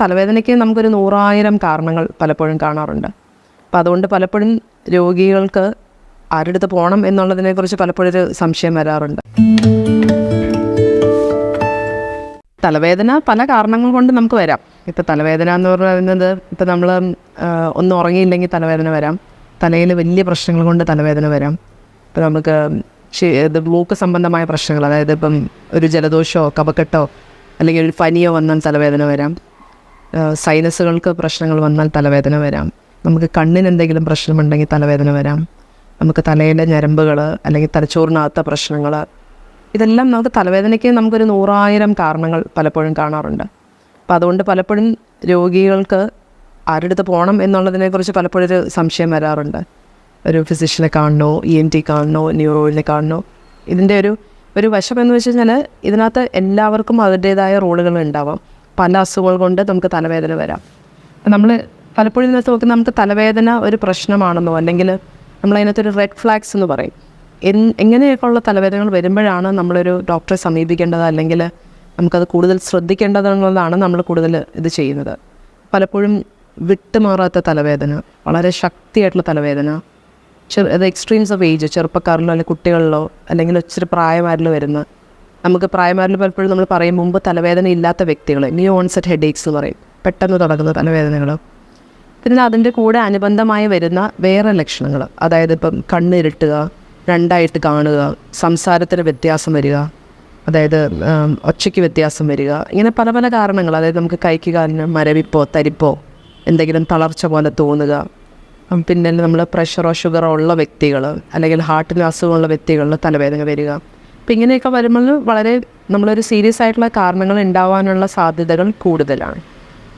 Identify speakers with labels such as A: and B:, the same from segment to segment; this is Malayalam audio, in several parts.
A: തലവേദനയ്ക്ക് നമുക്കൊരു 100,000 കാരണങ്ങൾ പലപ്പോഴും കാണാറുണ്ട്. അപ്പം അതുകൊണ്ട് പലപ്പോഴും രോഗികൾക്ക് ആരുടെ അടുത്ത് പോകണം എന്നുള്ളതിനെക്കുറിച്ച് പലപ്പോഴും ഒരു സംശയം വരാറുണ്ട്. തലവേദന പല കാരണങ്ങൾ കൊണ്ട് നമുക്ക് വരാം. ഇപ്പം തലവേദന എന്ന് പറയുന്നത് ഇപ്പം നമ്മൾ ഒന്നും ഉറങ്ങിയില്ലെങ്കിൽ തലവേദന വരാം. തലയിൽ വലിയ പ്രശ്നങ്ങൾ കൊണ്ട് തലവേദന വരാം. ഇപ്പം നമുക്ക് ഇത് മൂക്ക് സംബന്ധമായ പ്രശ്നങ്ങൾ, അതായത് ഇപ്പം ഒരു ജലദോഷമോ കഫക്കെട്ടോ അല്ലെങ്കിൽ ഒരു പനിയോ വന്നാൽ തലവേദന വരാം. സൈനസുകൾക്ക് പ്രശ്നങ്ങൾ വന്നാൽ തലവേദന വരാം. നമുക്ക് കണ്ണിന് എന്തെങ്കിലും പ്രശ്നമുണ്ടെങ്കിൽ തലവേദന വരാം. നമുക്ക് തലയിലെ ഞരമ്പുകൾ അല്ലെങ്കിൽ തലച്ചോറിനകത്ത പ്രശ്നങ്ങൾ, ഇതെല്ലാം നമുക്ക് തലവേദനയ്ക്ക് നമുക്കൊരു 100,000 കാരണങ്ങൾ പലപ്പോഴും കാണാറുണ്ട്. അപ്പം അതുകൊണ്ട് പലപ്പോഴും രോഗികൾക്ക് ആരുടെ അടുത്ത് പോകണം എന്നുള്ളതിനെക്കുറിച്ച് പലപ്പോഴും ഒരു സംശയം വരാറുണ്ട്. ഒരു ഫിസിഷ്യനെ കാണണോ, ENT കാണണോ, ന്യൂറോയിനെ കാണണോ? ഇതിൻ്റെ ഒരു വശം എന്ന് വെച്ച് കഴിഞ്ഞാൽ ഇതിനകത്ത് എല്ലാവർക്കും അവരുടേതായ റോളുകൾ ഉണ്ടാവാം. പല അസുഖങ്ങൾ കൊണ്ട് നമുക്ക് തലവേദന വരാം. നമ്മൾ പലപ്പോഴും ഇതിനകത്ത് നോക്കുന്നത് നമുക്ക് തലവേദന ഒരു പ്രശ്നമാണെന്നോ അല്ലെങ്കിൽ നമ്മളതിനകത്തൊരു റെഡ് ഫ്ലാഗ്സ് എന്ന് പറയും. എങ്ങനെയൊക്കെയുള്ള തലവേദനകൾ വരുമ്പോഴാണ് നമ്മളൊരു ഡോക്ടറെ സമീപിക്കേണ്ടത് അല്ലെങ്കിൽ നമുക്കത് കൂടുതൽ ശ്രദ്ധിക്കേണ്ടതെന്നുള്ളതാണ് നമ്മൾ കൂടുതൽ ഇത് ചെയ്യുന്നത്. പലപ്പോഴും വിട്ടുമാറാത്ത തലവേദന, വളരെ ശക്തിയായിട്ടുള്ള തലവേദന, അത് എക്സ്ട്രീംസ് ഓഫ് ഏജ്, ചെറുപ്പക്കാരിലോ അല്ലെങ്കിൽ കുട്ടികളിലോ അല്ലെങ്കിൽ ഇച്ചിരി പ്രായമാരിലോ വരുന്ന, നമുക്ക് പ്രായമാരിൽ പലപ്പോഴും നമ്മൾ പറയും മുമ്പ് തലവേദന ഇല്ലാത്ത വ്യക്തികൾ, ന്യൂ ഓൺസെറ്റ് ഹെഡേക്സ് എന്ന് പറയും, പെട്ടെന്ന് തുടങ്ങുന്ന തലവേദനകൾ. പിന്നെ അതിൻ്റെ കൂടെ അനുബന്ധമായി വരുന്ന വേറെ ലക്ഷണങ്ങൾ, അതായത് ഇപ്പം കണ്ണിരുട്ടുക, രണ്ടായിട്ട് കാണുക, സംസാരത്തിന് വ്യത്യാസം വരിക, അതായത് ഒച്ചയ്ക്ക് വ്യത്യാസം വരിക, ഇങ്ങനെ പല പല കാരണങ്ങൾ. അതായത് നമുക്ക് കൈക്ക് കാലിന് മരവിപ്പോ തരിപ്പോ എന്തെങ്കിലും തളർച്ച പോലെ തോന്നുക. പിന്നെ നമ്മൾ പ്രഷറോ ഷുഗറോ ഉള്ള വ്യക്തികൾ അല്ലെങ്കിൽ ഹാർട്ടിന് അസുഖമുള്ള വ്യക്തികളിൽ തലവേദന വരിക. അപ്പം ഇങ്ങനെയൊക്കെ വരുമ്പോൾ വളരെ നമ്മളൊരു സീരിയസ് ആയിട്ടുള്ള കാരണങ്ങൾ ഉണ്ടാവാനുള്ള സാധ്യതകൾ കൂടുതലാണ്.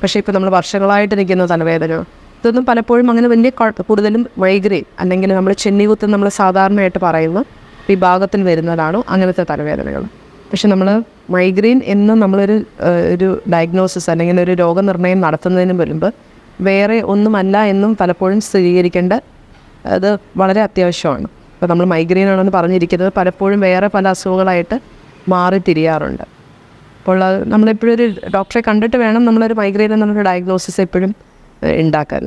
A: പക്ഷേ ഇപ്പോൾ നമ്മൾ വർഷങ്ങളായിട്ട് നിൽക്കുന്ന തലവേദന, ഇതൊന്നും പലപ്പോഴും അങ്ങനെ വലിയ കൂടുതലും മൈഗ്രെയിൻ അല്ലെങ്കിൽ നമ്മൾ ചെന്നികുത്ത് നമ്മൾ സാധാരണയായിട്ട് പറയുന്ന വിഭാഗത്തിൽ വരുന്നതാണോ അങ്ങനത്തെ തലവേദനകൾ. പക്ഷെ നമ്മൾ മൈഗ്രെയിൻ എന്ന് നമ്മളൊരു ഡയഗ്നോസിസ് അല്ലെങ്കിൽ ഒരു രോഗനിർണയം നടത്തുന്നതിന് മുൻപ് വേറെ ഒന്നുമല്ല എന്നും പലപ്പോഴും സ്ഥിരീകരിക്കേണ്ട അത് വളരെ അത്യാവശ്യമാണ്. ഇപ്പോൾ നമ്മൾ മൈഗ്രെയിൻ ആണെന്ന് പറഞ്ഞിരിക്കുന്നത് പലപ്പോഴും വേറെ പല അസുഖങ്ങളായിട്ട് മാറി തിരിയാറുണ്ട്. അപ്പോൾ നമ്മളെപ്പോഴും ഒരു ഡോക്ടറെ കണ്ടിട്ട് വേണം നമ്മളൊരു മൈഗ്രെയിൻ എന്നുള്ളൊരു ഡയഗ്നോസിസ് എപ്പോഴും ഉണ്ടാക്കാൻ.